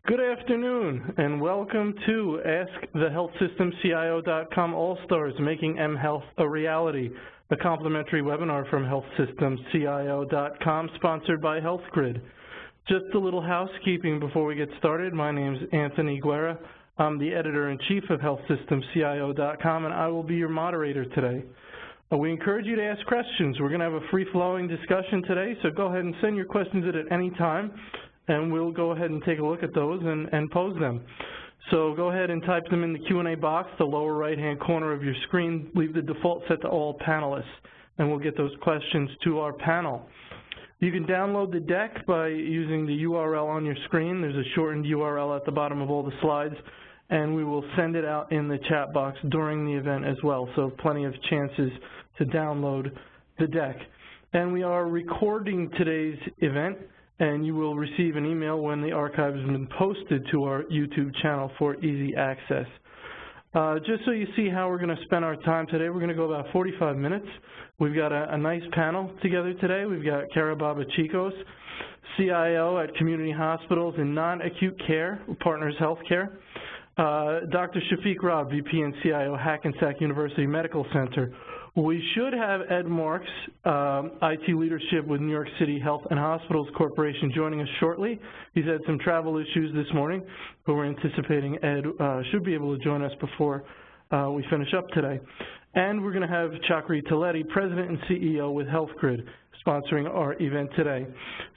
Good afternoon, and welcome to AskTheHealthSystemCIO.com All-Stars, Making mHealth a Reality, a complimentary webinar from HealthSystemCIO.com, sponsored by HealthGrid. Just a little housekeeping before we get started. My name is Anthony Guerra. I'm the Editor-in-Chief of HealthSystemCIO.com, and I will be your moderator today. We encourage you to ask questions. We're going to have a free-flowing discussion today, so go ahead and send your questions at any time, and we'll go ahead and take a look at those and pose them. So go ahead and type them in the Q&A box, the lower right-hand corner of your screen. Leave the default set to all panelists, and we'll get those questions to our panel. You can download the deck by using the URL on your screen. There's a shortened URL at the bottom of all the slides, and we will send it out in the chat box during the event as well, so plenty of chances to download the deck. And we are recording today's event, and you will receive an email when the archive has been posted to our YouTube channel for easy access. Just so you see how we're going to spend our time today, we're going to go about 45 minutes. We've got a nice panel together today. We've got Cara Babachicos, CIO at community hospitals in non-acute care, Partners Healthcare. Dr. Shafiq, VP and CIO, Hackensack University Medical Center. We should have Ed Marks, IT leadership with New York City Health and Hospitals Corporation, joining us shortly. He's had some travel issues this morning, but we're anticipating Ed should be able to join us before we finish up today. And we're going to have Chakri, Toleti, President and CEO with HealthGrid, sponsoring our event today.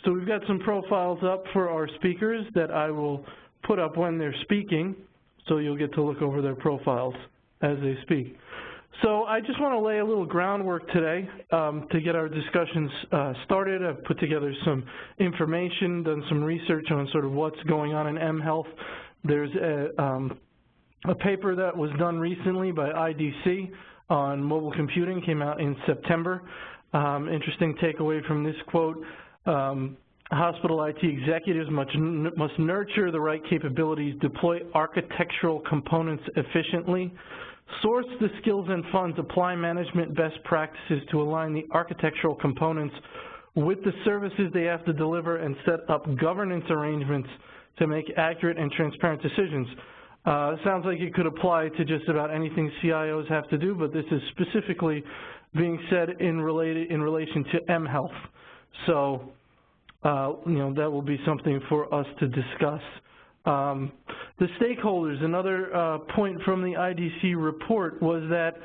So we've got some profiles up for our speakers that I will put up when they're speaking, so you'll get to look over their profiles as they speak. So I just want to lay a little groundwork today to get our discussions started. I've put together some information, done some research on sort of what's going on in mHealth. There's a paper that was done recently by IDC on mobile computing, came out in September. Interesting takeaway from this quote. Hospital IT executives must nurture the right capabilities, deploy architectural components efficiently, source the skills and funds, apply management best practices to align the architectural components with the services they have to deliver, and set up governance arrangements to make accurate and transparent decisions. It sounds like it could apply to just about anything CIOs have to do, but this is specifically being said in relation to mHealth. So, that will be something for us to discuss. The stakeholders, another point from the IDC report was that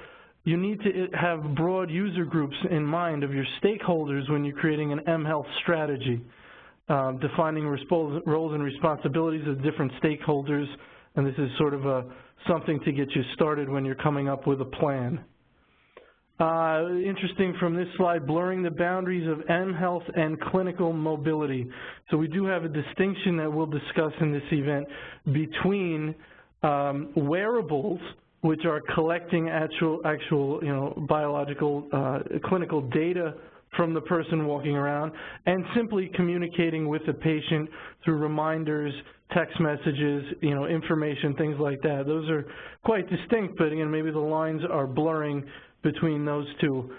you need to have broad user groups in mind of your stakeholders when you're creating an mHealth strategy, defining roles and responsibilities of different stakeholders, and this is sort of something to get you started when you're coming up with a plan. Interesting from this slide, blurring the boundaries of mHealth and clinical mobility. So we do have a distinction that we'll discuss in this event between wearables, which are collecting actual biological clinical data from the person walking around, and simply communicating with the patient through reminders, text messages, information, things like that. Those are quite distinct, but again, maybe the lines are blurring between those two,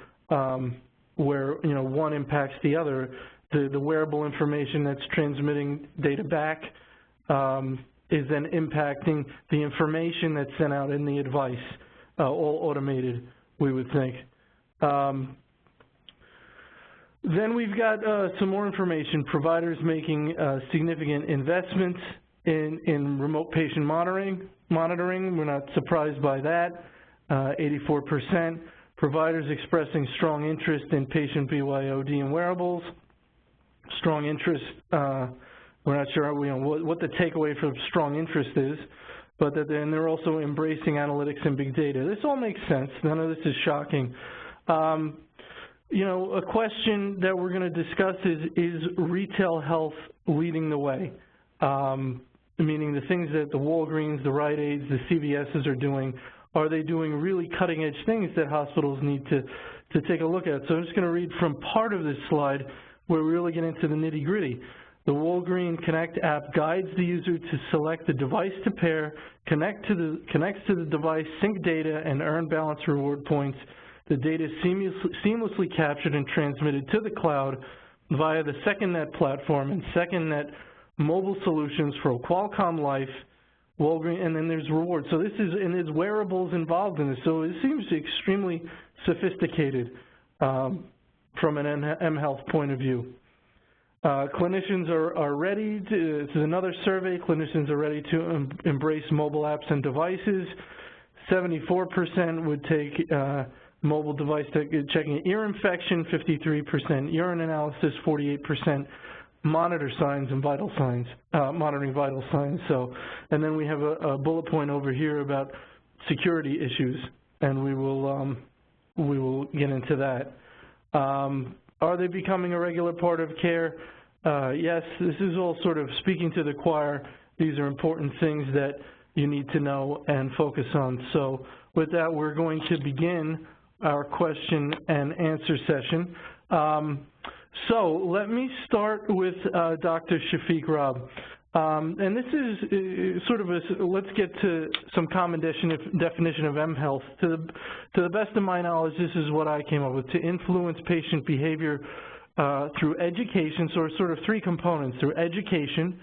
where one impacts the other. The wearable information that's transmitting data back is then impacting the information that's sent out in the advice, all automated, we would think. Then we've got some more information. Providers making significant investments in remote patient monitoring. We're not surprised by that. 84%. Providers expressing strong interest in patient BYOD and wearables. Strong interest, we're not sure what the takeaway for strong interest is, but then they're also embracing analytics and big data. This all makes sense. None of this is shocking. A question that we're going to discuss is retail health leading the way? Meaning the things that the Walgreens, the Rite Aids, the CVSs are doing. Are they doing really cutting-edge things that hospitals need to take a look at? So I'm just going to read from part of this slide where we really get into the nitty-gritty. The Walgreens Connect app guides the user to select the device to pair, connects to the device, sync data, and earn balance reward points. The data is seamlessly captured and transmitted to the cloud via the SecondNet platform, and SecondNet mobile solutions for Qualcomm Life, Walgreens, and then there's rewards. So this is, and there's wearables involved in this. So it seems extremely sophisticated from an mHealth point of view. Clinicians are ready to, this is another survey, clinicians are ready to embrace mobile apps and devices. 74% would take mobile device checking ear infection, 53% urine analysis, 48% monitor signs and vital signs, monitoring vital signs. So, and then we have a bullet point over here about security issues, and we will get into that. Are they becoming a regular part of care? Yes, this is all sort of speaking to the choir. These are important things that you need to know and focus on. So with that, we're going to begin our question and answer session. So let me start with Dr. Shafiq Rob. And this is sort of a, let's get to some common definition of mHealth. To the best of my knowledge, this is what I came up with: to influence patient behavior through education. So sort of three components: through education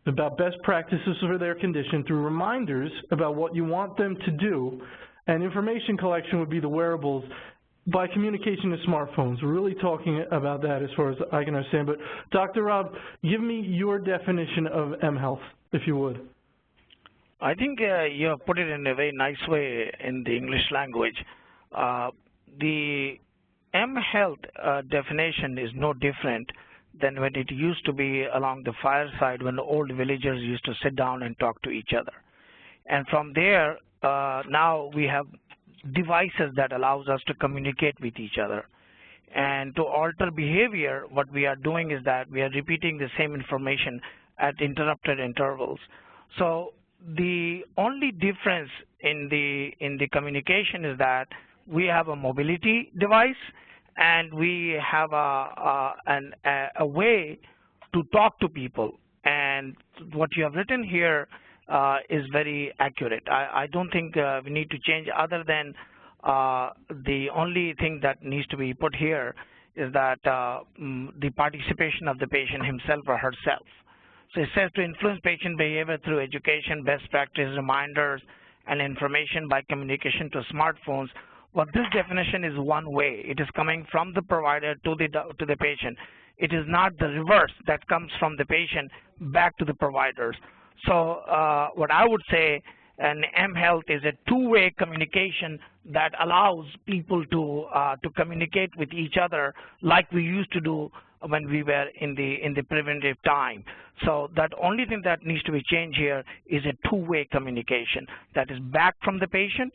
about best practices for their condition, through reminders about what you want them to do, and information collection would be the wearables, by communication to smartphones. We're really talking about that as far as I can understand. But Dr. Rob, give me your definition of mHealth, if you would. I think you have put it in a very nice way in the English language. The mHealth definition is no different than when it used to be along the fireside when the old villagers used to sit down and talk to each other. And from there, now we have devices that allows us to communicate with each other. And to alter behavior, what we are doing is that we are repeating the same information at interrupted intervals. So the only difference in the communication is that we have a mobility device and we have a way to talk to people. And what you have written here is very accurate. I don't think we need to change, other than the only thing that needs to be put here is that the participation of the patient himself or herself. So it says to influence patient behavior through education, best practice, reminders, and information by communication to smartphones. Well, this definition is one way. It is coming from the provider to the patient. It is not the reverse that comes from the patient back to the providers. So what I would say, an mHealth is a two-way communication that allows people to communicate with each other like we used to do when we were in the preventive time. So that only thing that needs to be changed here is a two-way communication that is back from the patient,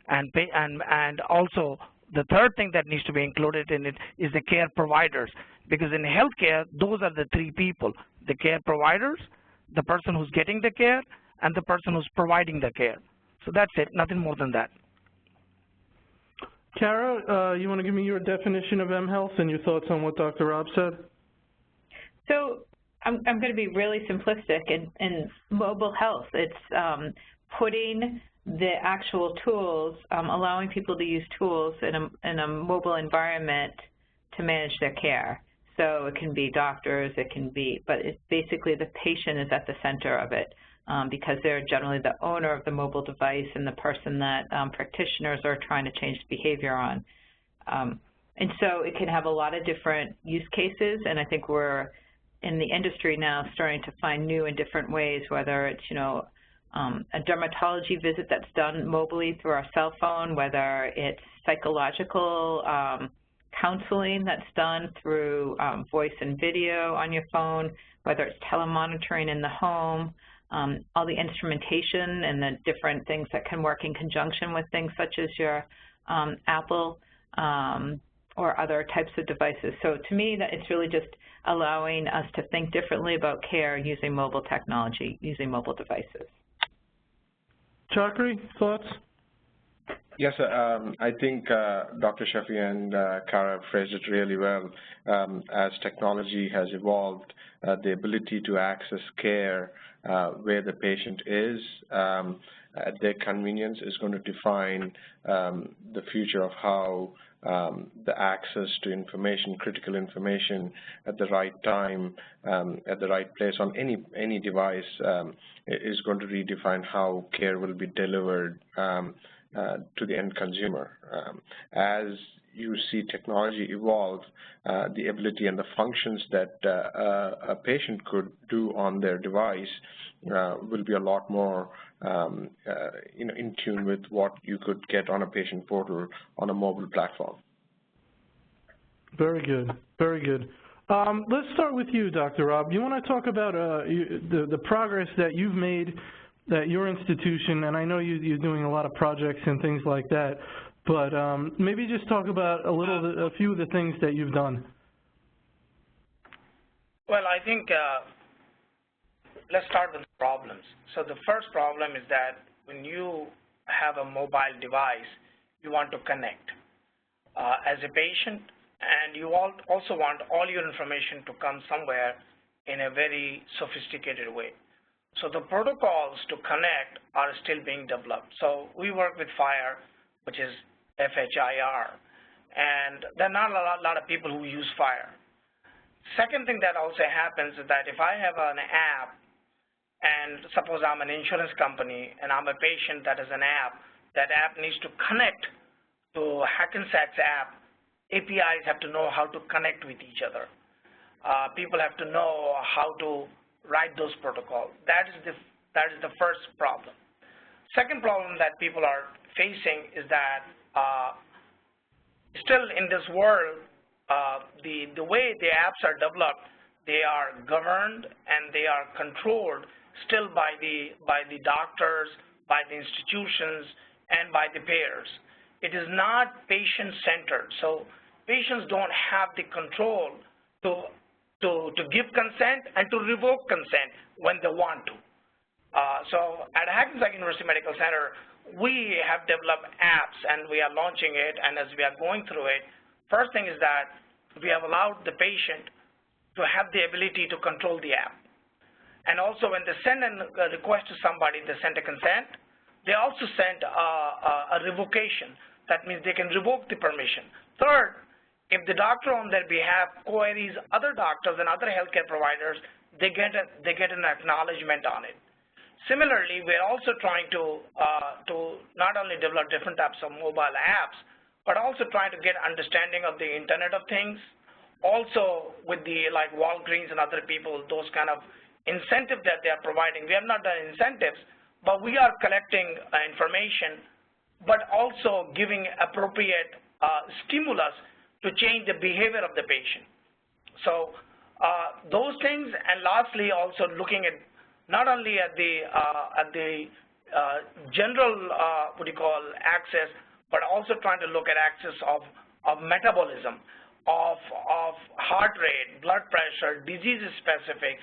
and also the third thing that needs to be included in it is the care providers, because in healthcare those are the three people: the care providers, the person who's getting the care, and the person who's providing the care. So that's it, nothing more than that. Cara, you want to give me your definition of mHealth and your thoughts on what Dr. Rob said? So I'm going to be really simplistic. In mobile health, it's putting the actual tools, allowing people to use tools in a mobile environment to manage their care. So it can be doctors, it can be, but it's basically the patient is at the center of it, because they're generally the owner of the mobile device and the person that practitioners are trying to change behavior on. And so it can have a lot of different use cases, and I think we're in the industry now starting to find new and different ways, whether it's, a dermatology visit that's done mobily through our cell phone, whether it's psychological counseling that's done through voice and video on your phone, whether it's telemonitoring in the home, all the instrumentation and the different things that can work in conjunction with things such as your Apple or other types of devices. So to me, that it's really just allowing us to think differently about care using mobile technology, using mobile devices. Chakri, thoughts? Yes, I think Dr. Shafiq and Cara phrased it really well. As technology has evolved, the ability to access care where the patient is at their convenience is going to define the future of how the access to information, critical information at the right time, at the right place on any device is going to redefine how care will be delivered to the end consumer. As you see technology evolve, the ability and the functions that a patient could do on their device will be a lot more in tune with what you could get on a patient portal on a mobile platform. Very good, very good. Let's start with you, Dr. Rob. You want to talk about the progress that you've made at your institution, and I know you're doing a lot of projects and things like that, but maybe just talk about a few of the things that you've done. Well, I think let's start with the problems. So the first problem is that when you have a mobile device, you want to connect as a patient, and you also want all your information to come somewhere in a very sophisticated way. So the protocols to connect are still being developed. So we work with FHIR, which is FHIR, and there are not a lot of people who use FHIR. Second thing that also happens is that if I have an app, and suppose I'm an insurance company and I'm a patient that has an app, that app needs to connect to Hackensack's app. APIs have to know how to connect with each other. People have to know how to write those protocols. That is the first problem. Second problem that people are facing is that still in this world, the way the apps are developed, they are governed and they are controlled still by the doctors, by the institutions, and by the payers. It is not patient-centered. So patients don't have the control to give consent and to revoke consent when they want to. So at Hackensack University Medical Center, we have developed apps and we are launching it, and as we are going through it, first thing is that we have allowed the patient to have the ability to control the app. And also when they send a request to somebody, they send a consent. They also send a revocation. That means they can revoke the permission. Third, if the doctor on their behalf queries other doctors and other healthcare providers, they get an acknowledgement on it. Similarly, we're also trying to not only develop different types of mobile apps, but also trying to get understanding of the Internet of Things. Also with the like Walgreens and other people, those kind of incentive that they are providing. We have not done incentives, but we are collecting information, but also giving appropriate stimulus to change the behavior of the patient. So those things, and lastly, also looking at not only at the general access, but also trying to look at access of metabolism, of heart rate, blood pressure, disease specific.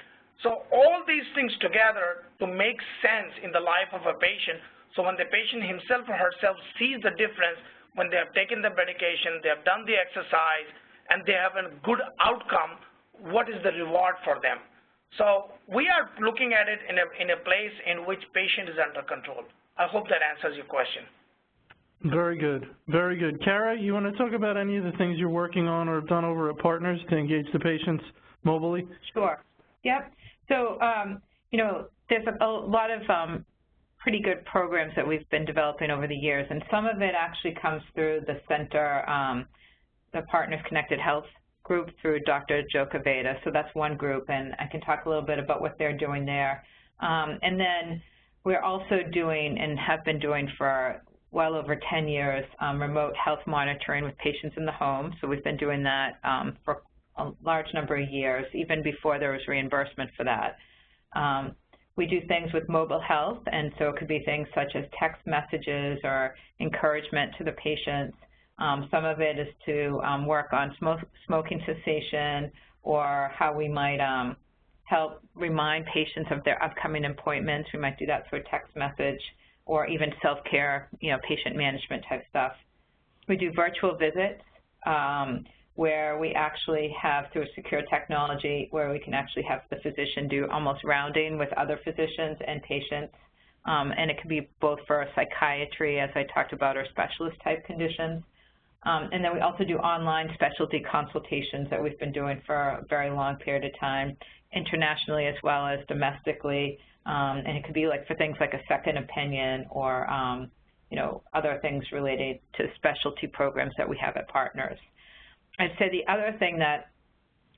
So all these things together to make sense in the life of a patient. So when the patient himself or herself sees the difference when they have taken the medication, they have done the exercise, and they have a good outcome, what is the reward for them? So we are looking at it in a place in which patient is under control. I hope that answers your question. Very good, very good. Cara, you want to talk about any of the things you're working on or have done over at Partners to engage the patients mobily? Sure. Yep. So, there's a lot of pretty good programs that we've been developing over the years, and some of it actually comes through the center, the Partners Connected Health group through Dr. Joe Caveda. So that's one group, and I can talk a little bit about what they're doing there. And then we're also doing and have been doing for well over 10 years remote health monitoring with patients in the home. So we've been doing that for a large number of years, even before there was reimbursement for that. We do things with mobile health, and so it could be things such as text messages or encouragement to the patients. Some of it is to work on smoking cessation, or how we might help remind patients of their upcoming appointments. We might do that through a text message, or even self-care, patient management type stuff. We do virtual visits, where we actually have, through secure technology, where we can actually have the physician do almost rounding with other physicians and patients. And it can be both for psychiatry, as I talked about, or specialist type conditions. And then we also do online specialty consultations that we've been doing for a very long period of time, internationally as well as domestically. And it could be like for things like a second opinion or you know, other things related to specialty programs that we have at partners. I'd say the other thing that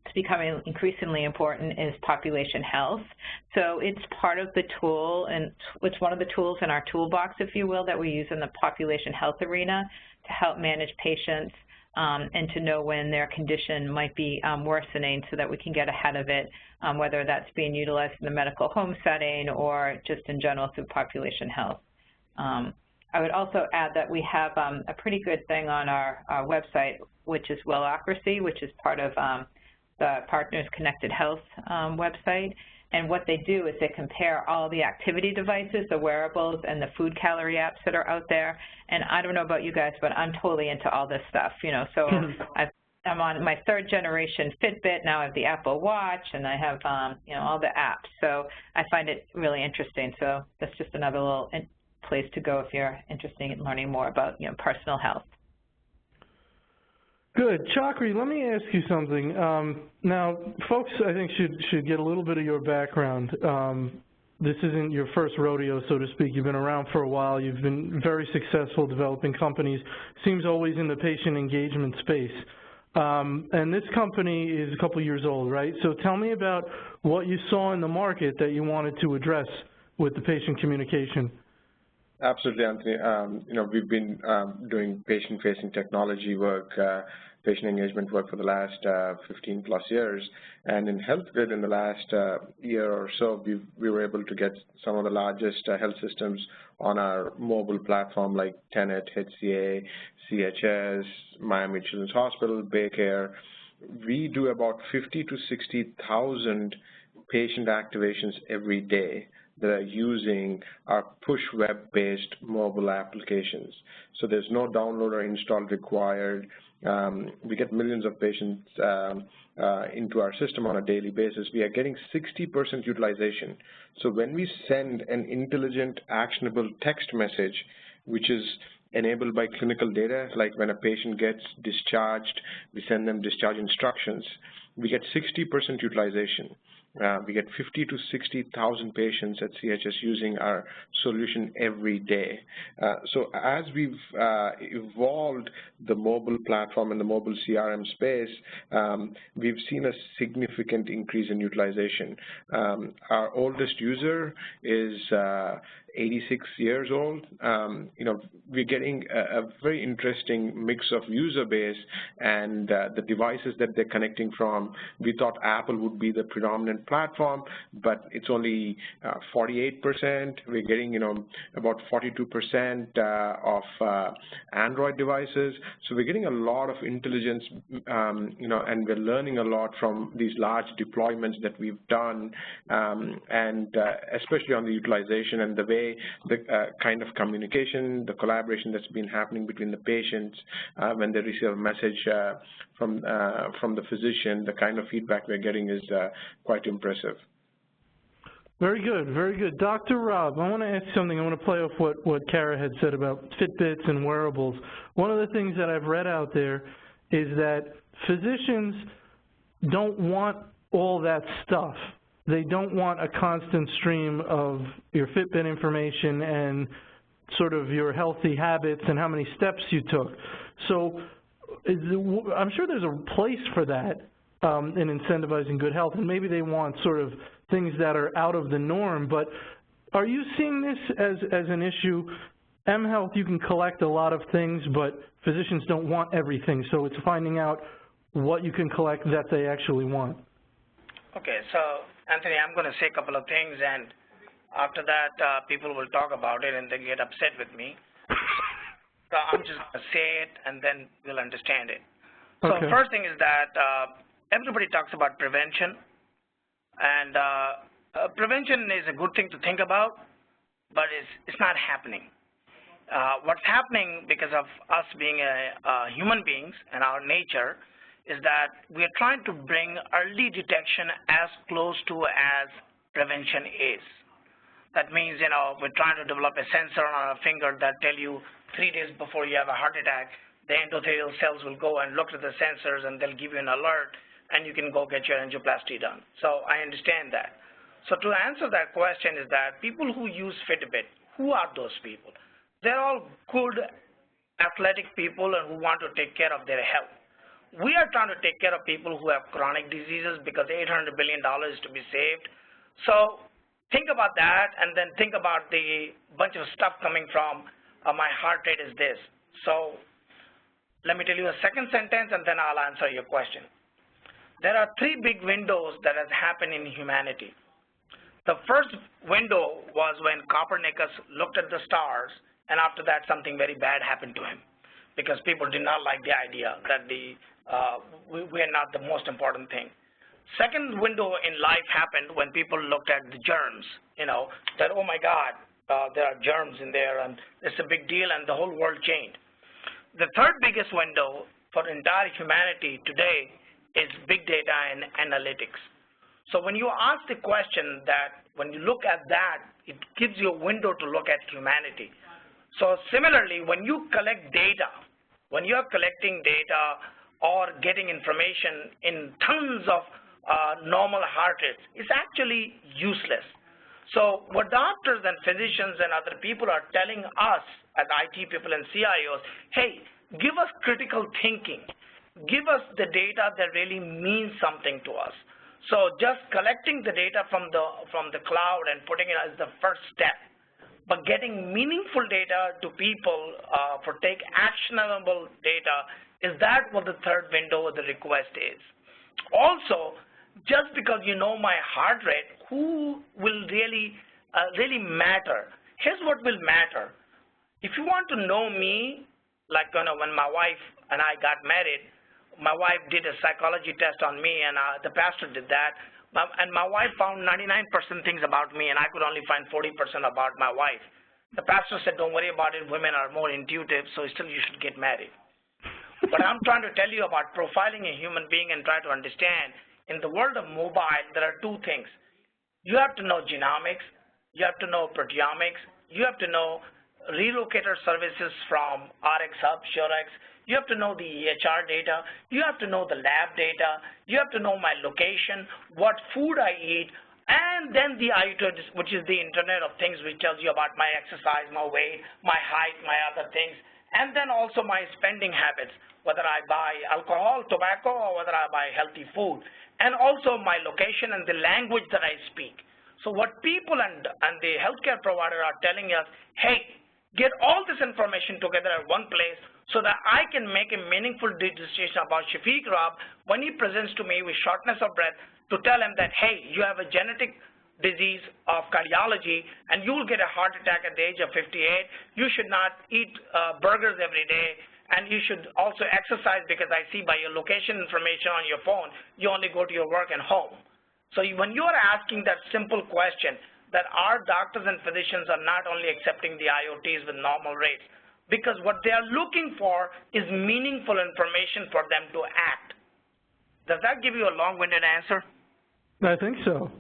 is becoming increasingly important is population health. So it's part of the tool, and it's one of the tools in our toolbox, if you will, that we use in the population health arena to help manage patients and to know when their condition might be worsening so that we can get ahead of it, whether that's being utilized in the medical home setting or just in general through population health. I would also add that we have a pretty good thing on our website, which is Wellocracy, which is part of the Partners Connected Health website. And what they do is they compare all the activity devices, the wearables, and the food calorie apps that are out there. And I don't know about you guys, but I'm totally into all this stuff, you know. So I'm on my 3rd generation Fitbit. Now I have the Apple Watch, and I have, you know, all the apps. So I find it really interesting. So that's just another little place to go if you're interested in learning more about, you know, personal health. Good. Chakri, let me ask you something. Now, folks, I think, should get a little bit of your background. This isn't your first rodeo, so to speak. You've been around for a while. You've been very successful developing companies. Seems always in the patient engagement space. And this company is a couple years old, right? So tell me about what you saw in the market that you wanted to address with the patient communication. Absolutely, Anthony. You know, we've been doing patient-facing technology work, patient engagement work for the last 15+ years. And in HealthGrid in the last year or so, we were able to get some of the largest health systems on our mobile platform like Tenet, HCA, CHS, Miami Children's Hospital, Baycare. We do about 50,000 to 60,000 patient activations every day that are using our push web-based mobile applications. So there's no download or install required. We get millions of patients into our system on a daily basis. We are getting 60% utilization. So when we send an intelligent, actionable text message, which is enabled by clinical data, like when a patient gets discharged, we send them discharge instructions, we get 60% utilization. We get 50,000 to 60,000 patients at CHS using our solution every day. So as we've evolved the mobile platform and the mobile CRM space, we've seen a significant increase in utilization. Our oldest user is 86 years old. You know, we're getting a very interesting mix of user base and the devices that they're connecting from. We thought Apple would be the predominant platform, but it's only 48%. We're getting, you know, about 42% of Android devices. So we're getting a lot of intelligence, you know, and we're learning a lot from these large deployments that we've done, and especially on the utilization and the way the kind of communication, the collaboration that's been happening between the patients when they receive a message from the physician, the kind of feedback we're getting is quite impressive. Very good, very good. Dr. Rob, I want to ask something. I want to play off what Cara had said about Fitbits and wearables. One of the things that I've read out there is that physicians don't want all that stuff. They don't want a constant stream of your Fitbit information and sort of your healthy habits and how many steps you took. So I'm sure there's a place for that in incentivizing good health, and maybe they want sort of things that are out of the norm. But are you seeing this as an issue? mHealth, you can collect a lot of things, but physicians don't want everything. So it's finding out what you can collect that they actually want. Okay, so Anthony, I'm going to say a couple of things, and after that, people will talk about it and they get upset with me. So I'm just going to say it, and then we'll understand it. So okay. First thing is that everybody talks about prevention, and prevention is a good thing to think about, but it's not happening. What's happening because of us being human beings and our nature is that we are trying to bring early detection as close to as prevention is. That means, you know, we're trying to develop a sensor on our finger that tell you 3 days before you have a heart attack, the endothelial cells will go and look at the sensors and they'll give you an alert and you can go get your angioplasty done. So I understand that. So to answer that question is that people who use Fitbit, who are those people? They're all good athletic people and who want to take care of their health. We are trying to take care of people who have chronic diseases because $800 billion is to be saved. So think about that and then think about the bunch of stuff coming from my heart rate is this. So let me tell you a second sentence and then I'll answer your question. There are three big windows that has happened in humanity. The first window was when Copernicus looked at the stars, and after that something very bad happened to him because people did not like the idea that we are not the most important thing. Second window in life happened when people looked at the germs, that, oh my God, there are germs in there and it's a big deal and the whole world changed. The third biggest window for entire humanity today is big data and analytics. So when you ask the question that when you look at that, it gives you a window to look at humanity. So similarly, when you collect data, when you're collecting data or getting information in tons of normal heart rates, it's actually useless. So what doctors and physicians and other people are telling us as IT people and CIOs, hey, give us critical thinking. Give us the data that really means something to us. So just collecting the data from the cloud and putting it as the first step, but getting meaningful data to people for take actionable data, is that what the third window of the request is. Also, just because you know my heart rate, who will really matter? Here's what will matter. If you want to know me, like when my wife and I got married, my wife did a psychology test on me, and the pastor did that, and my wife found 99% things about me, and I could only find 40% about my wife. The pastor said, don't worry about it, women are more intuitive, so still you should get married. But I'm trying to tell you about profiling a human being and try to understand, in the world of mobile, there are two things. You have to know genomics, you have to know proteomics, you have to know relocator services from RxHub, SureX, you have to know the EHR data, you have to know the lab data, you have to know my location, what food I eat, and then the IoT, which is the Internet of Things, which tells you about my exercise, my weight, my height, my other things, and then also my spending habits, whether I buy alcohol, tobacco, or whether I buy healthy food, and also my location and the language that I speak. So what people and the healthcare provider are telling us, hey, get all this information together at one place so that I can make a meaningful decision about Shafiq Rob when he presents to me with shortness of breath to tell him that, hey, you have a genetic disease of cardiology and you will get a heart attack at the age of 58. You should not eat burgers every day, and you should also exercise because I see by your location information on your phone, you only go to your work and home. So when you are asking that simple question, that our doctors and physicians are not only accepting the IoTs with normal rates, because what they are looking for is meaningful information for them to act. Does that give you a long-winded answer? I think so.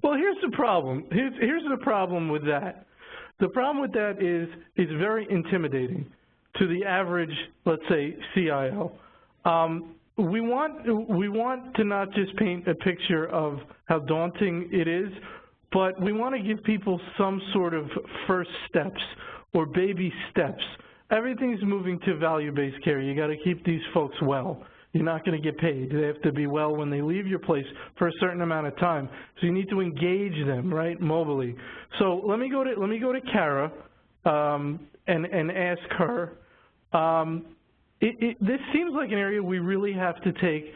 Well, here's the problem. Here's the problem with that. The problem with that is it's very intimidating to the average, let's say, CIO. We want to not just paint a picture of how daunting it is, but we want to give people some sort of first steps or baby steps. Everything's moving to value-based care. You got to keep these folks well. You're not going to get paid. They have to be well when they leave your place for a certain amount of time. So you need to engage them, right, mobily. So let me go to Cara and ask her. This seems like an area we really have to take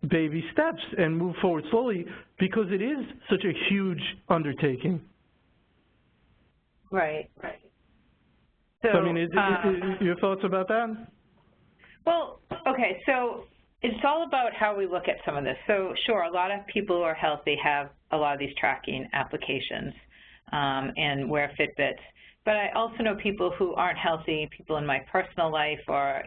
baby steps and move forward slowly because it is such a huge undertaking. Right. So I mean, your thoughts about that? Well, okay, so it's all about how we look at some of this. So sure, a lot of people who are healthy have a lot of these tracking applications and wear Fitbits. But I also know people who aren't healthy, people in my personal life or,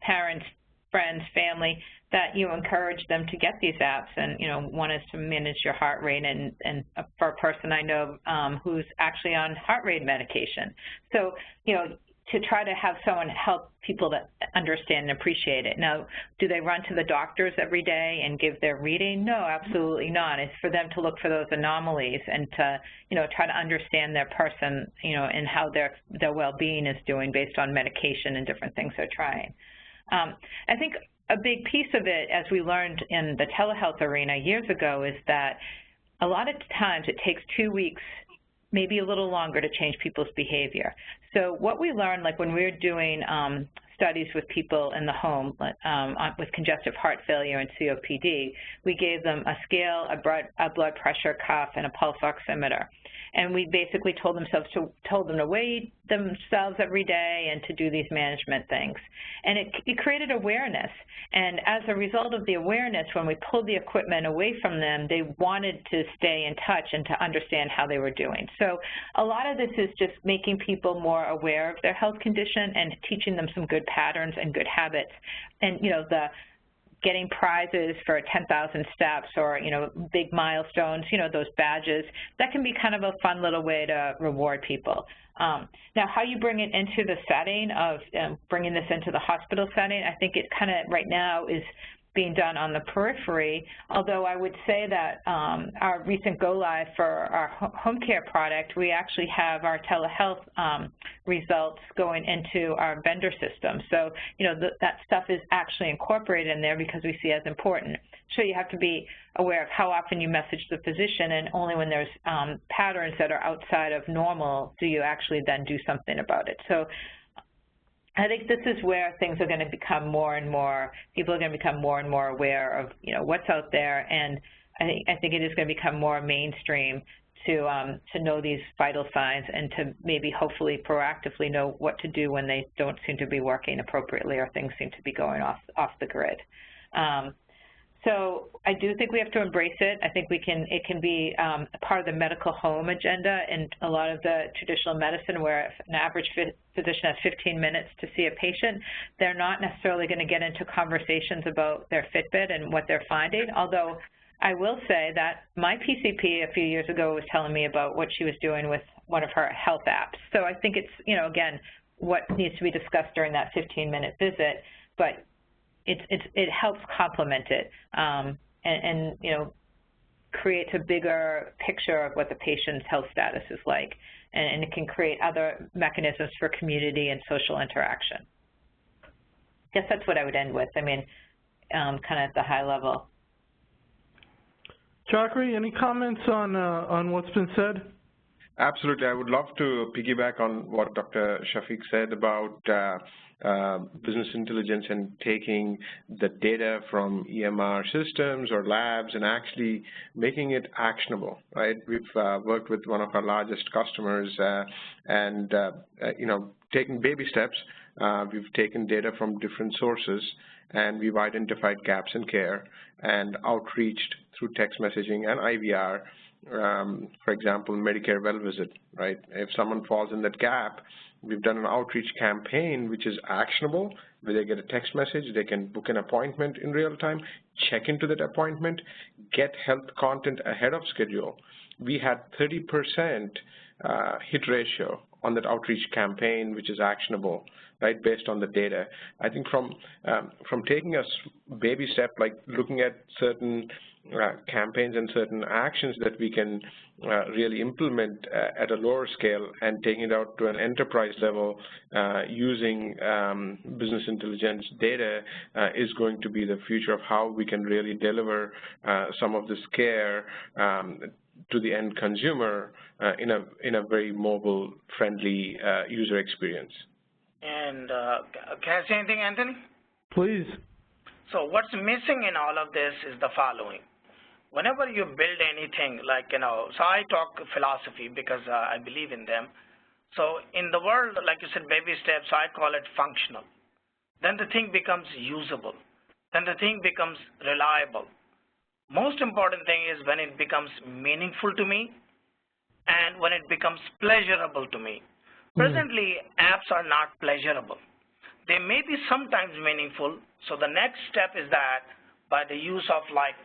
parents, friends, family, that you encourage them to get these apps. And, one is to manage your heart rate and for a person I know who's actually on heart rate medication. So, to try to have someone help people to understand and appreciate it. Now, do they run to the doctors every day and give their reading? No, absolutely not. It's for them to look for those anomalies and to, try to understand their person, and how their well-being is doing based on medication and different things they're trying. I think a big piece of it, as we learned in the telehealth arena years ago, is that a lot of times it takes 2 weeks, maybe a little longer, to change people's behavior. So what we learned, like when we were doing studies with people in the home with congestive heart failure and COPD, we gave them a scale, a blood pressure cuff, and a pulse oximeter. And we basically told them to weigh themselves every day and to do these management things. And it created awareness. And as a result of the awareness, when we pulled the equipment away from them, they wanted to stay in touch and to understand how they were doing. So a lot of this is just making people more aware of their health condition and teaching them some good patterns and good habits. And, the getting prizes for 10,000 steps or, big milestones, those badges, that can be kind of a fun little way to reward people. Now, how you bring it into the setting of bringing this into the hospital setting, I think it kind of right now is being done on the periphery, although I would say that our recent go-live for our home care product, we actually have our telehealth results going into our vendor system. So, that stuff is actually incorporated in there because we see it as important. So you have to be aware of how often you message the physician, and only when there's patterns that are outside of normal do you actually then do something about it. So I think this is where things are going to become more and more, people are going to become more and more aware of, what's out there, and I think it is going to become more mainstream to know these vital signs and to maybe hopefully proactively know what to do when they don't seem to be working appropriately or things seem to be going off the grid. So I do think we have to embrace it. I think it can be a part of the medical home agenda in a lot of the traditional medicine, where if an average physician has 15 minutes to see a patient, they're not necessarily going to get into conversations about their Fitbit and what they're finding, although I will say that my PCP a few years ago was telling me about what she was doing with one of her health apps. So I think it's, again, what needs to be discussed during that 15-minute visit, but it helps complement it and creates a bigger picture of what the patient's health status is like, and it can create other mechanisms for community and social interaction. I guess that's what I would end with. I mean, kind of at the high level. Chakri, any comments on what's been said? Absolutely. I would love to piggyback on what Dr. Shafiq said about business intelligence and taking the data from EMR systems or labs and actually making it actionable, right? We've worked with one of our largest customers and, taking baby steps. We've taken data from different sources and we've identified gaps in care and outreached through text messaging and IVR. For example, Medicare well visit, right? If someone falls in that gap, we've done an outreach campaign which is actionable, where they get a text message, they can book an appointment in real time, check into that appointment, get health content ahead of schedule. We had 30% hit ratio on that outreach campaign, which is actionable, right, based on the data. I think from taking a baby step, like looking at certain campaigns and certain actions that we can really implement at a lower scale and taking it out to an enterprise level using business intelligence data is going to be the future of how we can really deliver some of this care to the end consumer in a very mobile-friendly user experience. And can I say anything, Anthony? Please. So what's missing in all of this is the following. Whenever you build anything, like, so I talk philosophy because I believe in them. So in the world, like you said, baby steps, I call it functional. Then the thing becomes usable. Then the thing becomes reliable. Most important thing is when it becomes meaningful to me and when it becomes pleasurable to me. Presently, apps are not pleasurable. They may be sometimes meaningful. So the next step is that by the use of like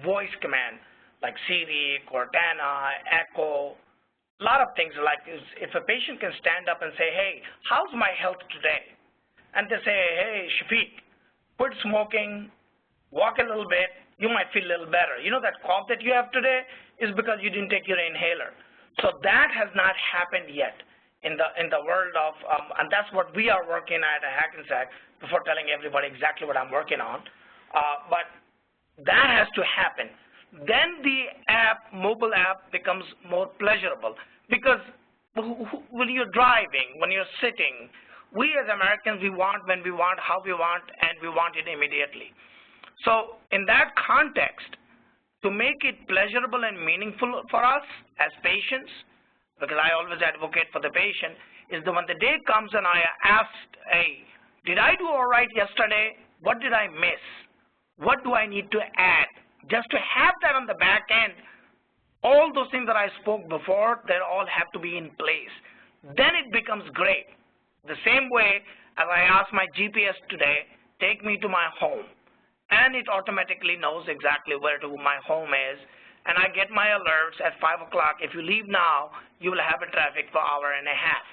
voice command, like Siri, Cortana, Echo, a lot of things, like if a patient can stand up and say, hey, how's my health today? And they say, hey, Shafiq, quit smoking, walk a little bit, you might feel a little better. You know that cough that you have today is because you didn't take your inhaler. So that has not happened yet in the world of, and that's what we are working at Hackensack, before telling everybody exactly what I'm working on. But that has to happen. Then the mobile app becomes more pleasurable, because when you're driving, when you're sitting, we as Americans, we want when we want, how we want, and we want it immediately. So in that context, to make it pleasurable and meaningful for us as patients, because I always advocate for the patient, is that when the day comes and I asked, hey, did I do all right yesterday? What did I miss? What do I need to add? Just to have that on the back end, all those things that I spoke before, they all have to be in place. Then it becomes great. The same way as I ask my GPS today, take me to my home. And it automatically knows exactly where my home is. And I get my alerts at 5 o'clock. If you leave now, you will have a traffic for an hour and a half.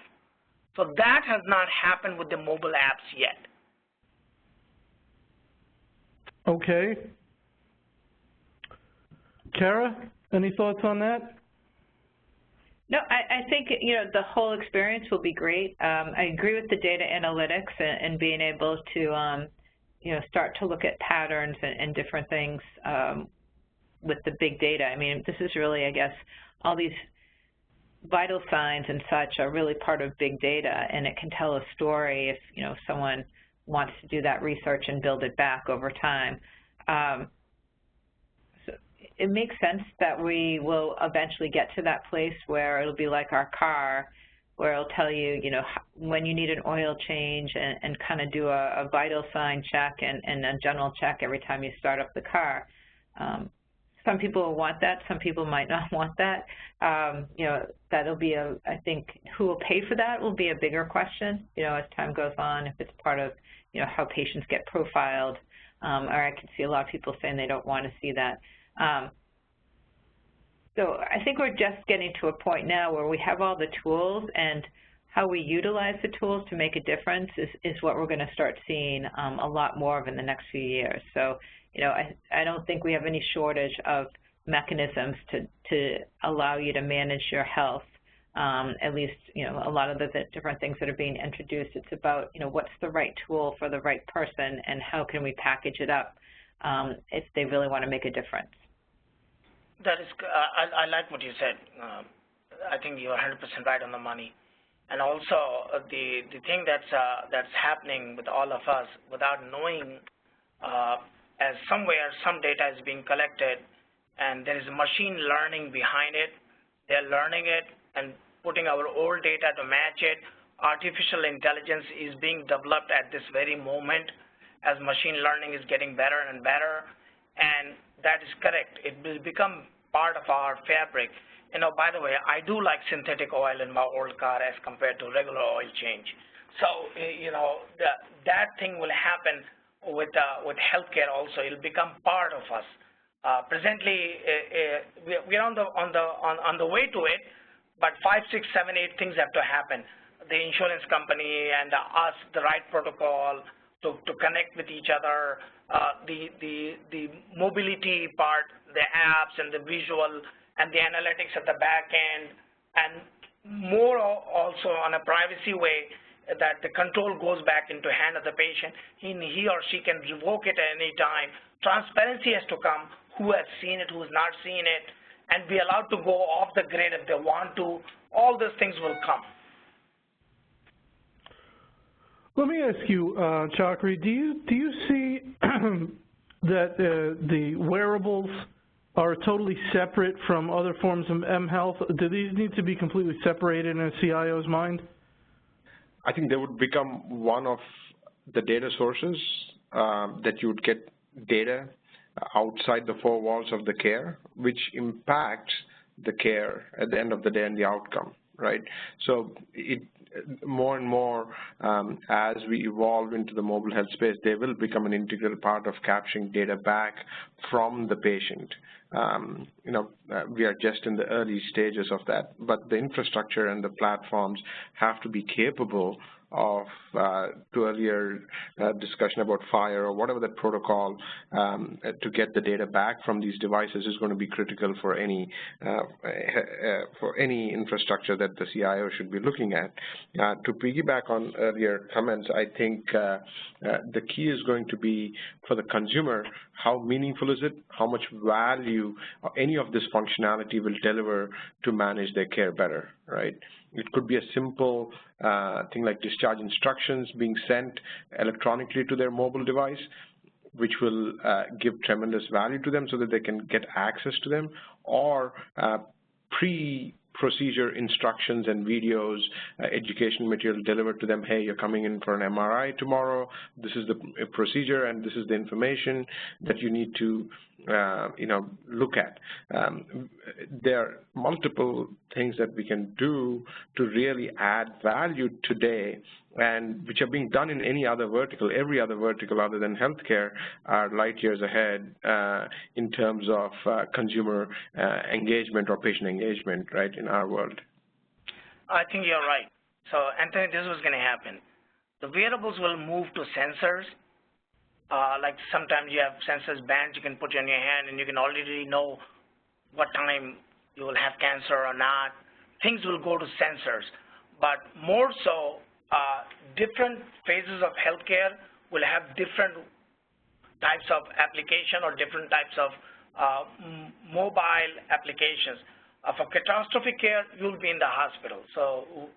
So that has not happened with the mobile apps yet. Okay. Cara, any thoughts on that? No, I think, the whole experience will be great. I agree with the data analytics and being able to, start to look at patterns and different things with the big data. I mean, this is really, I guess, all these vital signs and such are really part of big data, and it can tell a story if, someone wants to do that research and build it back over time. So it makes sense that we will eventually get to that place where it'll be like our car, where it'll tell you, when you need an oil change and kind of do a vital sign check and a general check every time you start up the car. Some people will want that. Some people might not want that. That'll be I think who will pay for that will be a bigger question, as time goes on, if it's part of, how patients get profiled. Or I can see a lot of people saying they don't want to see that. So I think we're just getting to a point now where we have all the tools, and how we utilize the tools to make a difference is what we're going to start seeing a lot more of in the next few years. So, I don't think we have any shortage of mechanisms to allow you to manage your health. At least, a lot of the different things that are being introduced, it's about, what's the right tool for the right person and how can we package it up if they really want to make a difference. That is, I like what you said. I think you're 100% right on the money. And also, the thing that's happening with all of us without knowing, as somewhere some data is being collected, and there is machine learning behind it. They're learning it and putting our old data to match it. Artificial intelligence is being developed at this very moment as machine learning is getting better and better. And that is correct. It will become part of our fabric. By the way, I do like synthetic oil in my old car as compared to regular oil change. So, that thing will happen with healthcare also. It'll become part of us. Presently, we're on the way to it, but 5, 6, 7, 8 things have to happen. The insurance company and us, the right protocol to connect with each other, the mobility part, the apps and the visual and the analytics at the back end, and more also on a privacy way that the control goes back into hand of the patient. He or she can revoke it at any time. Transparency has to come, who has seen it, who has not seen it, and be allowed to go off the grid if they want to. All those things will come. Let me ask you, Chakri, do you see that the wearables are totally separate from other forms of mHealth? Do these need to be completely separated in a CIO's mind? I think they would become one of the data sources that you would get data outside the four walls of the care, which impacts the care at the end of the day and the outcome, right? So more and more, as we evolve into the mobile health space, they will become an integral part of capturing data back from the patient. We are just in the early stages of that, but the infrastructure and the platforms have to be capable of, to earlier discussion about FHIR or whatever that protocol, to get the data back from these devices is going to be critical for any infrastructure that the CIO should be looking at. To piggyback on earlier comments, I think the key is going to be for the consumer, how meaningful is it, how much value any of this functionality will deliver to manage their care better, right? It could be a simple thing like discharge instructions being sent electronically to their mobile device, which will give tremendous value to them so that they can get access to them, or pre-procedure instructions and videos, education material delivered to them. Hey, you're coming in for an MRI tomorrow. This is the procedure, and this is the information that you need to look at. There are multiple things that we can do to really add value today, and which are being done in any other vertical. Every other vertical other than healthcare are light years ahead in terms of consumer engagement or patient engagement, right, in our world. I think you're right. So, Anthony, this was going to happen. The wearables will move to sensors. Like sometimes you have sensors bands you can put in your hand, and you can already know what time you will have cancer or not. Things will go to sensors. But more so, different phases of healthcare will have different types of application or different types of mobile applications. For catastrophic care, you'll be in the hospital. So,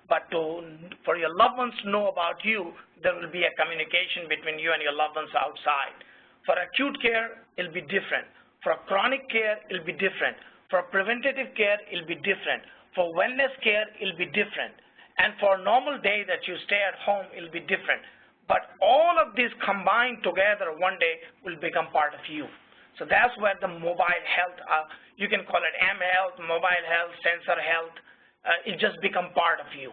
but for your loved ones to know about you, there will be a communication between you and your loved ones outside. For acute care, it'll be different. For chronic care, it'll be different. For preventative care, it'll be different. For wellness care, it'll be different. And for a normal day that you stay at home, it'll be different. But all of these combined together one day will become part of you. So that's where the mobile health, you can call it mHealth, mobile health, sensor health, it just become part of you.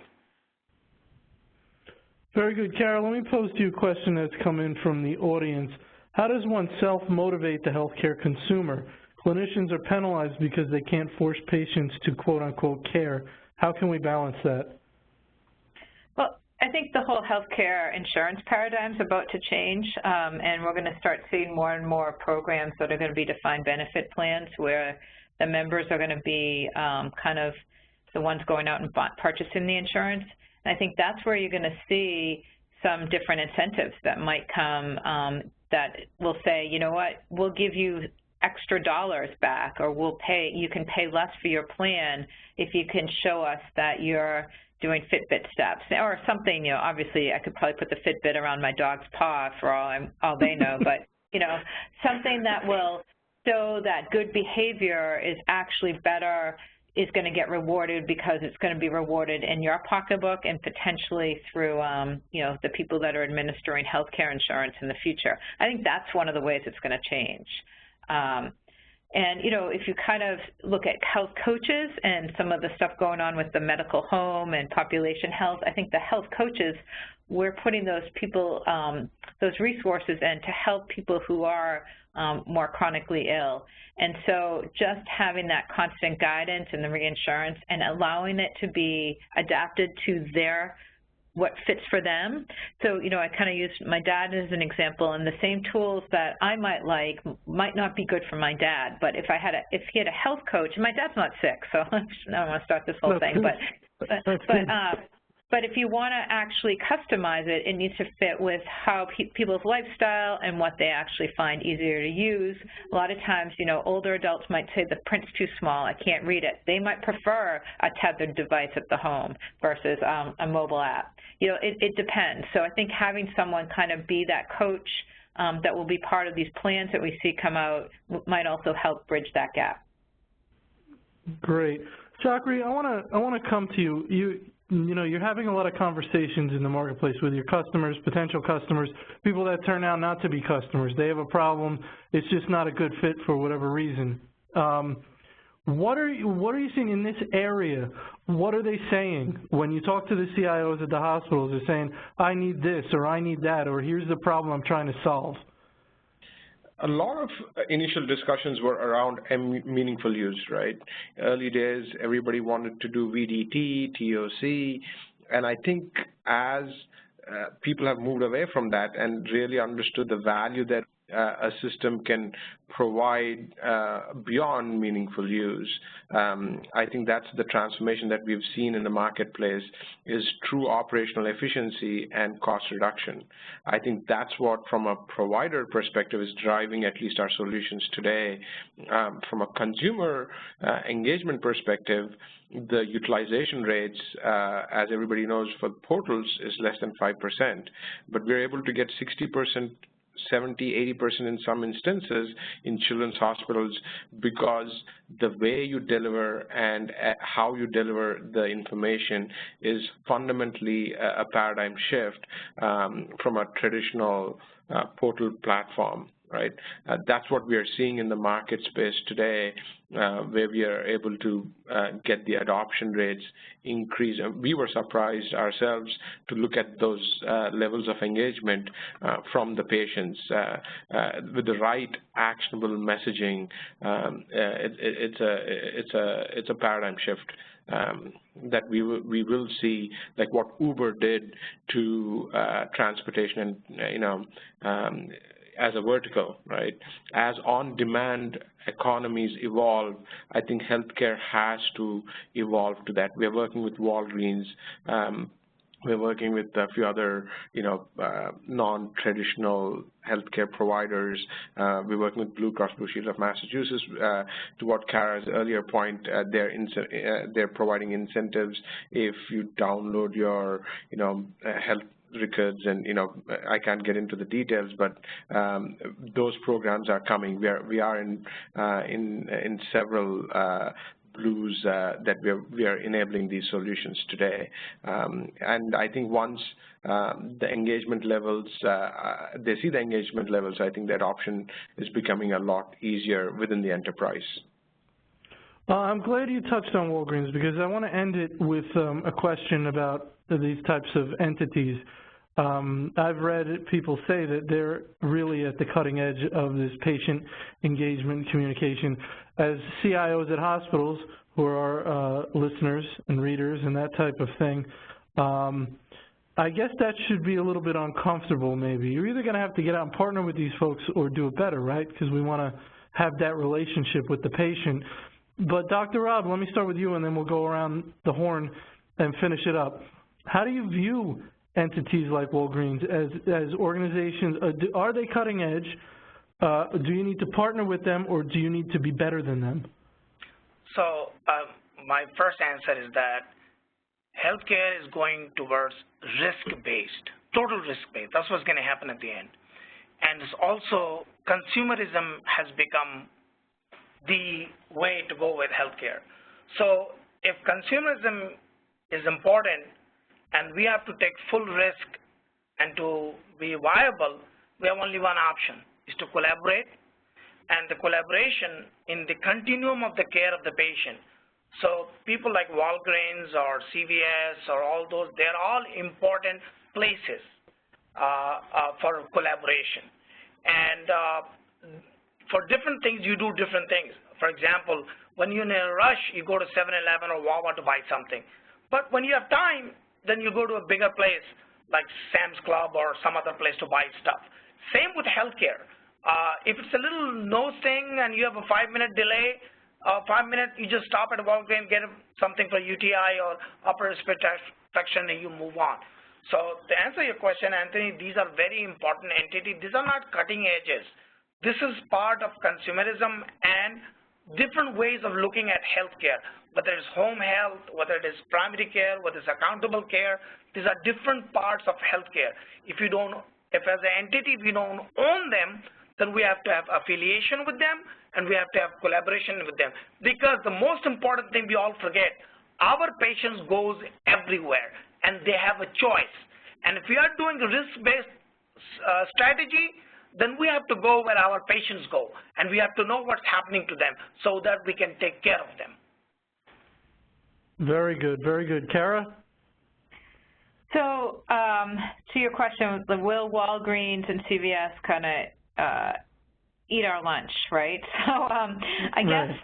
Very good. Cara, let me pose to you a question that's come in from the audience. How does one self-motivate the healthcare consumer? Clinicians are penalized because they can't force patients to quote-unquote care. How can we balance that? Well, I think the whole healthcare insurance paradigm is about to change, and we're going to start seeing more and more programs that are going to be defined benefit plans where the members are going to be kind of the ones going out and purchasing the insurance. And I think that's where you're going to see some different incentives that might come that will say, you know what, we'll give you extra dollars back, or you can pay less for your plan if you can show us that you're doing Fitbit steps or something. You know, obviously I could probably put the Fitbit around my dog's paw for all they know, but you know, something that will show that good behavior is actually better, is going to get rewarded because it's going to be rewarded in your pocketbook and potentially through, you know, the people that are administering healthcare insurance in the future. I think that's one of the ways it's going to change. And, you know, if you kind of look at health coaches and some of the stuff going on with the medical home and population health, I think the health coaches, we're putting those people, those resources in to help people who are more chronically ill. And so just having that constant guidance and the reinsurance and allowing it to be adapted to what fits for them. So, you know, I kind of use my dad as an example, and the same tools that I might like might not be good for my dad. But if he had a health coach, and my dad's not sick, so I don't want to start this whole thing, but if you want to actually customize it, it needs to fit with how people's lifestyle and what they actually find easier to use. A lot of times, you know, older adults might say the print's too small, I can't read it. They might prefer a tethered device at the home versus a mobile app. You know, it depends. So I think having someone kind of be that coach that will be part of these plans that we see come out might also help bridge that gap. Great. Chakri, I want to come to you. You know, you're having a lot of conversations in the marketplace with your customers, potential customers, people that turn out not to be customers. They have a problem. It's just not a good fit for whatever reason. What are you seeing in this area? What are they saying when you talk to the CIOs at the hospitals? They're saying, I need this, or I need that, or here's the problem I'm trying to solve. A lot of initial discussions were around meaningful use, right? Early days, everybody wanted to do VDT, TOC, and I think as people have moved away from that and really understood the value that a system can provide beyond meaningful use. I think that's the transformation that we've seen in the marketplace is true operational efficiency and cost reduction. I think that's what, from a provider perspective, is driving at least our solutions today. From a consumer engagement perspective, the utilization rates, as everybody knows, for portals is less than 5%, but we're able to get 60%, 70, 80% in some instances in children's hospitals because the way you deliver and how you deliver the information is fundamentally a paradigm shift from a traditional portal platform. Right, that's what we are seeing in the market space today, where we are able to get the adoption rates increase. We were surprised ourselves to look at those levels of engagement from the patients with the right actionable messaging. It's a paradigm shift that we will see, like what Uber did to transportation, and as a vertical, right? As on-demand economies evolve, I think healthcare has to evolve to that. We're working with Walgreens. We're working with a few other, non-traditional healthcare providers. We're working with Blue Cross Blue Shield of Massachusetts. To what Cara's earlier point, they're providing incentives if you download your, health records, and I can't get into the details, but those programs are coming. We are in several Blues that we are enabling these solutions today, and I think once the engagement levels, they see the engagement levels, I think that option is becoming a lot easier within the enterprise. I'm glad you touched on Walgreens, because I want to end it with a question about these types of entities. I've read people say that they're really at the cutting edge of this patient engagement communication. As CIOs at hospitals, who are our listeners and readers and that type of thing, I guess that should be a little bit uncomfortable maybe. You're either going to have to get out and partner with these folks or do it better, right? Because we want to have that relationship with the patient. But Dr. Rob, let me start with you, and then we'll go around the horn and finish it up. How do you view entities like Walgreens as organizations? Are they cutting edge? Do you need to partner with them, or do you need to be better than them? So my first answer is that healthcare is going towards risk-based, total risk-based. That's what's going to happen at the end. And it's also, consumerism has become the way to go with healthcare. So if consumerism is important and we have to take full risk and to be viable, we have only one option, is to collaborate. And the collaboration in the continuum of the care of the patient. So people like Walgreens or CVS or all those, they're all important places for collaboration. And for different things, you do different things. For example, when you're in a rush, you go to 7-Eleven or Wawa to buy something. But when you have time, then you go to a bigger place like Sam's Club or some other place to buy stuff. Same with healthcare. If it's a little nose thing and you have a 5-minute delay, 5 minutes, you just stop at Walgreens, get something for UTI or upper respiratory infection, and you move on. So to answer your question, Anthony, these are very important entities. These are not cutting edges. This is part of consumerism and different ways of looking at healthcare, whether it's home health, whether it is primary care, whether it's accountable care. These are different parts of healthcare. If as an entity we don't own them, then we have to have affiliation with them and we have to have collaboration with them. Because the most important thing we all forget, our patients goes everywhere and they have a choice. And if we are doing a risk-based strategy, then we have to go where our patients go, and we have to know what's happening to them so that we can take care of them. Very good, very good. Cara? So to your question, will Walgreens and CVS kind of eat our lunch, right? So I guess,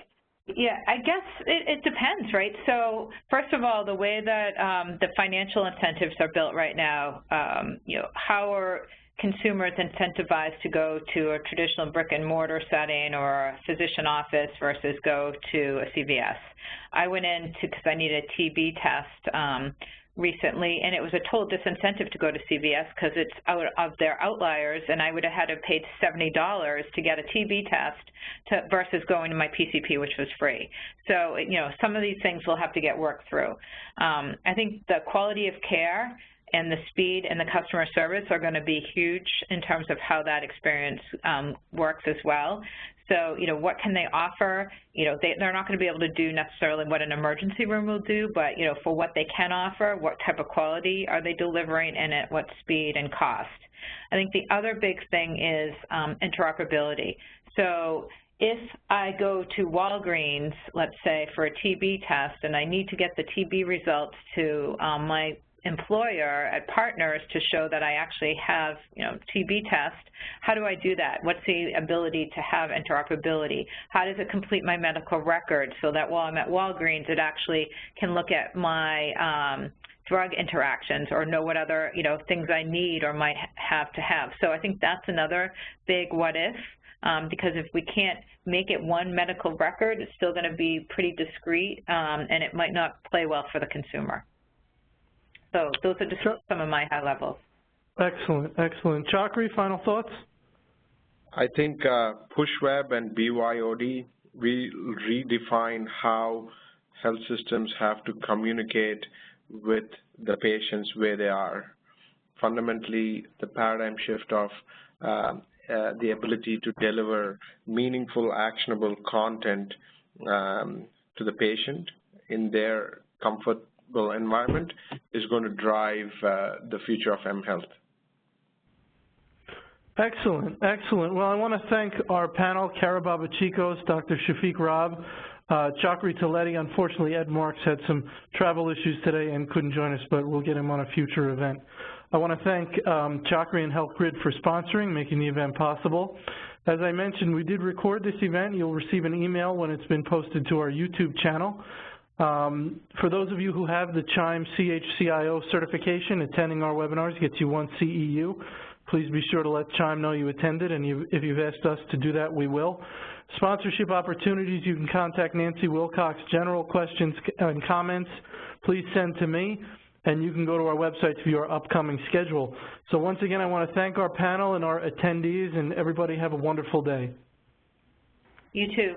yeah, I guess it depends, right? So first of all, the way that the financial incentives are built right now, you know, how are consumers incentivized to go to a traditional brick and mortar setting or a physician office versus go to a CVS? I went in because I needed a TB test recently, and it was a total disincentive to go to CVS because it's out of their outliers, and I would have had to pay $70 to get a TB test versus going to my PCP, which was free. So, you know, some of these things will have to get worked through. I think the quality of care and the speed and the customer service are going to be huge in terms of how that experience works as well. So, you know, what can they offer? You know, they're not going to be able to do necessarily what an emergency room will do, but, you know, for what they can offer, what type of quality are they delivering and at what speed and cost? I think the other big thing is interoperability. So if I go to Walgreens, let's say, for a TB test, and I need to get the TB results to my employer at Partners to show that I actually have, you know, TB test, how do I do that? What's the ability to have interoperability? How does it complete my medical record so that while I'm at Walgreens, it actually can look at my drug interactions or know what other, you know, things I need or might have to have. So I think that's another big what if, because if we can't make it one medical record, it's still going to be pretty discrete, and it might not play well for the consumer. So those are just some of my high levels. Excellent, excellent. Chakri, final thoughts? I think PushWeb and BYOD, we redefine how health systems have to communicate with the patients where they are. Fundamentally, the paradigm shift of the ability to deliver meaningful, actionable content to the patient in their comfortable environment is going to drive the future of mHealth. Excellent, excellent. Well, I want to thank our panel, Cara Babachicos, Dr. Shafiq Rab, Chakri Toleti. Unfortunately, Ed Marks had some travel issues today and couldn't join us, but we'll get him on a future event. I want to thank Chakri and HealthGrid for sponsoring, making the event possible. As I mentioned, we did record this event. You'll receive an email when it's been posted to our YouTube channel. For those of you who have the CHIME CHCIO certification, attending our webinars gets you 1 CEU. Please be sure to let CHIME know you attended, and if you've asked us to do that, we will. Sponsorship opportunities, you can contact Nancy Wilcox. General questions and comments, please send to me, and you can go to our website to view our upcoming schedule. So once again, I want to thank our panel and our attendees, and everybody have a wonderful day. You too.